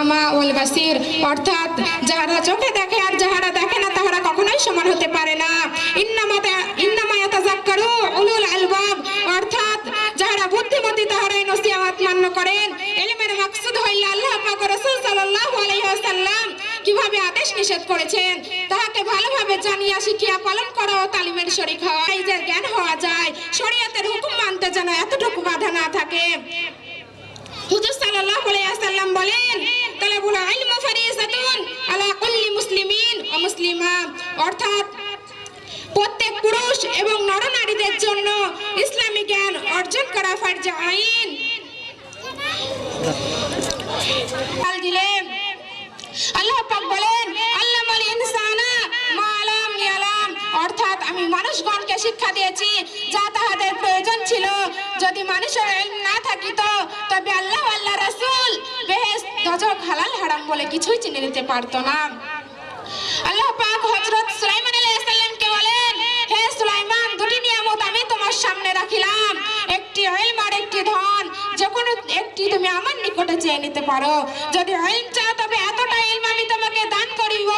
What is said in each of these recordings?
আমা ওয়াল বাসির, অর্থাৎ যারা চোখে দেখে আর যারা দেখে না তাহারা কখনোই সমান হতে পারে না। ইন্নামা ইয়াতাযাক্কারু উলুল আলবাব, অর্থাৎ যারা বুদ্ধিমতী তাহারাই নসিহত মান্য করেন। ইলমের মাকসুদ হইল আল্লাহ পাক রাসূল সাল্লাল্লাহু আলাইহি ওয়াসাল্লাম কিভাবে আদেশ নিষেধ করেছেন তাহাকে ভালোভাবে জানিয়া শিখিয়া পালন করা ও তালিমের শরীক হওয়া, এই যে জ্ঞান হওয়া যায়, শরীয়তের হুকুম মানতে যেন এতটুকু বাধা না থাকে। হুজুর সাল্লাল্লাহু আলাইহি ওয়াসাল্লাম বলেন, তালাবুল ইলমি ফারিযাতুন আলা কুল্লি মুসলিমিন ওয়া মুসলিমা, অর্থাৎ প্রত্যেক পুরুষ এবং নরনারীদের জন্য ইসলামী জ্ঞান অর্জন করা ফরজ আইন। আল্লাহ পাক বলেন, আল্লামাল ইনসানা মা লাম ইয়ালাম, অর্থাৎ আমি মানুষগণকে শিক্ষা দিয়েছি যা তাহাদের প্রয়োজন ছিল। যদি মানুষের ইলম না থাকিত তবে আল্লাহ আল্লাহ রাসূল বেহেশত দোজখ হালাল হারাম বলে কিছুই চিনে নিতে পারতো না। আল্লাহ পাক হযরত সুলাইমান আলাইহিস সালামকে বলেন, হে সুলাইমান, দুটি নিয়ামত আমি তোমার সামনে রাখিলাম, একটি ইলম আর একটি ধন, যে কোনো একটি তুমি আমার নিকটে চেয়ে নিতে পারো। যদি ইলম চাও তবে এতটা ইলম আমি তোমাকে দান করিব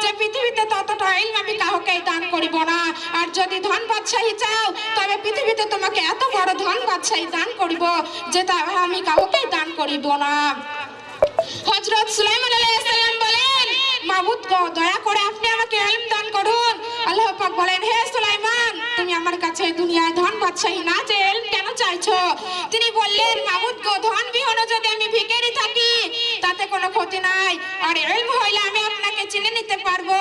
যে পৃথিবীতে ততটা ইলম আমি কাউকে দান করিব না। আর যদি ধন বাদশাহী চাও তবে পৃথিবীতে তোমাকে এত বড় ধন বাদশাহী দান করিব যে তা আমি কাউকে দান করিব না। হযরত সুলাইমান আলাইহিস সালাম বলেন, মাবুদ গো, দয়া করে আপনি আমাকে ইলম দান করুন। আল্লাহ পাক বলেন, হে সুলাইমান, তুমি আমার কাছে দুনিয়ায় ধন বাদশাহী না চেয়ে ইলম কেন চাইছো? তিনি বললেন, মাবুদ গো, ধন বিহীন যদি আমি ভিখারি থাকি তাতে কোনো ক্ষতি নাই, আর ইলম হইলে আমি আপনাকে চিনে নিতে পারবো।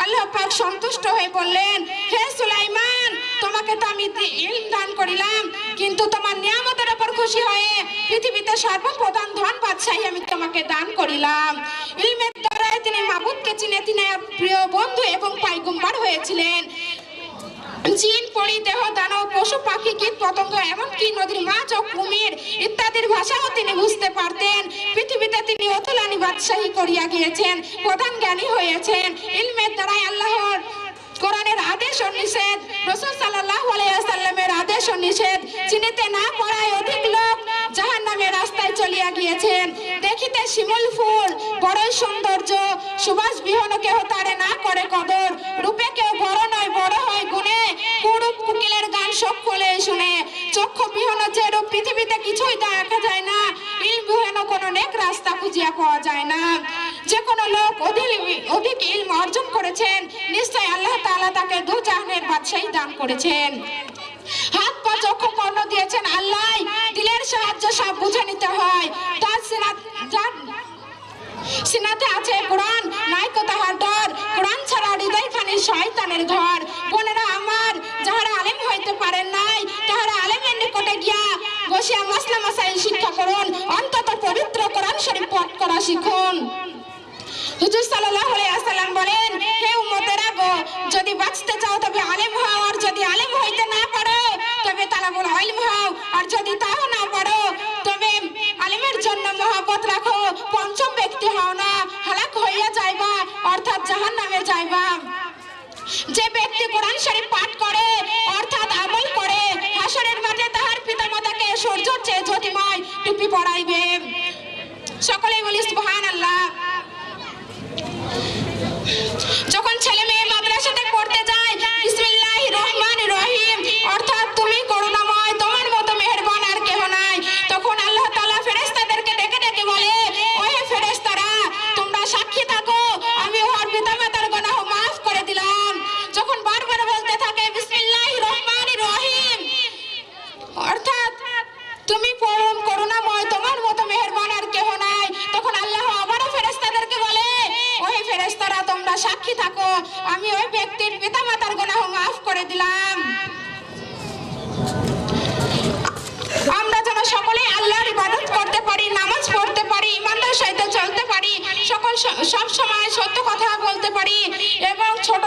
আল্লাহ পাক সন্তুষ্ট হয়ে বললেন, হে সুলাইমান, তোমাকে তো আমি ইলম দান করিলাম, কিন্তু তোমার নিয়ামতের উপর খুশি হয়ে পৃথিবীতে সর্বপ্রধান ধন বাদশাহী আমি তোমাকে দান করিলাম। ইলমের দ্বারা তিনি মাবুদকে চিনে তিনি প্রিয় বন্ধু এবং পয়গম্বর হয়েছিলেন। জিন, পরি, দেহ, দানব, পশু, পাখি, কীট, পতঙ্গ, এমনকি নদীর মাছ ও কুমির ইত্যাদির ভাষাও তিনি বুঝতে পারতেন। পৃথিবীতে তিনি অতুলনীয় বাদশাহী করিয়া গিয়েছেন, প্রধান জ্ঞানী হয়েছেন। ইলমের দ্বারাই আল্লাহর কোরআনের আদেশ ও নিষেধ, রাসূল সাল্লাল্লাহু আলাইহি ওয়াসাল্লামের আদেশ ও নিষেধ চিনিতে না পারায় অধিক লোক জাহান্নামের রাস্তায় চলিয়া গিয়েছেন। দেখিতে শিমুল ফুল বড়ই সৌন্দর্য, সুবাস বিহীন কেহ তারে না করে কদর, রূপে কেউ বড় নয় বড় হয় গুণে, কুরূপ কুকিলের গান সকলে শুনে। চক্ষু বিহীন যে রূপ পৃথিবীতে কিছুই দেখা যায় না, ইলম বিহীন কোনো নেক রাস্তা খুঁজিয়া পাওয়া যায় না। যে কোনো লোক অধিক ইলম অর্জন করেছেন নিশ্চয় আল্লাহ তাআলা তাকে দু জাহানের বাদশাহী দান করেছেন। হাত পা চক্ষু কর্ণ দিয়েছেন আল্লাহ, দিলের সাহায্য সব বুঝে নিতে হয়। তার সিনাতে আছে কোরআন, নাই কো তাহার ডর, কোরআন ছাড়া হৃদয় ফানি শয়তানের ঘর। বোনেরা আমার, যাহারা আলেম হইতে পারেন নাই তাহারা আলেমের নিকটে গিয়া বসিয়া মাসলা মাসাইল শিক্ষা করুন, অন্তত পবিত্র কোরআন শরীফ পাঠ করা শিখুন। হুজুর সাল্লাল্লাহু আলাইহি ওয়াসাল্লাম বলেন, হে উম্মতেরা গো, যদি বাঁচতে চাও তবে আলেম হও, আর যদি আলেম হইতে না পারো তবে তালাবুল ইলম হও, আর যদি তাও না পারো তবে আলেমের জন্য মহব্বত রাখো। পঞ্চম ব্যক্তি হও না, হালাক হইয়া যাইবা, অর্থাৎ জাহান্নামে যাইবা। যে ব্যক্তি কোরআন শরীফ পাঠ করে অর্থাৎ আমল করে, হাসরের মাঠে তাহার পিতামাতাকে সূর্যের চেয়ে জ্যোতির্ময় টুপি পরাইবে। সকলেই বলি সুবহানাল্লাহ। যখন ছেলে মেয়ে মাদ্রাসাতে পড়তে যায়, বিসমিল্লাহির রহমানির রহিম, অর্থাৎ তুমি করুণাময়, তোমার মতো মেহেরবান আর কেহ নাই, তখন আল্লাহ তাআলা ফেরেশতাদেরকে ডেকে ডেকে বলে, ওহে ফেরেশতারা, তোমরা সাক্ষী থাকো আমি ওর পিতামাতার গুনাহ মাফ করে দিলাম। যখন বারবার বলতে থাকে বিসমিল্লাহির রহমানির রহিম, অর্থাৎ তুমি পরম করুণাময়, তোমার মতো মেহেরবান আর কেহ নাই, তখন আল্লাহ আবারও ফেরেশতাদেরকে বলে, ওহে ফেরেশতারা, তোমরা সাক্ষী থাকো আমি ওই ব্যক্তির পিতামাতার গুনাহ মাফ করে দিলাম। আমরা যেন সকলেই আল্লাহর ইবাদত করতে পারি, নামাজ পড়তে পারি, ইমানদার সাথে চলতে পারি, সব সময় সত্য কথা বলতে পারি এবং ছোট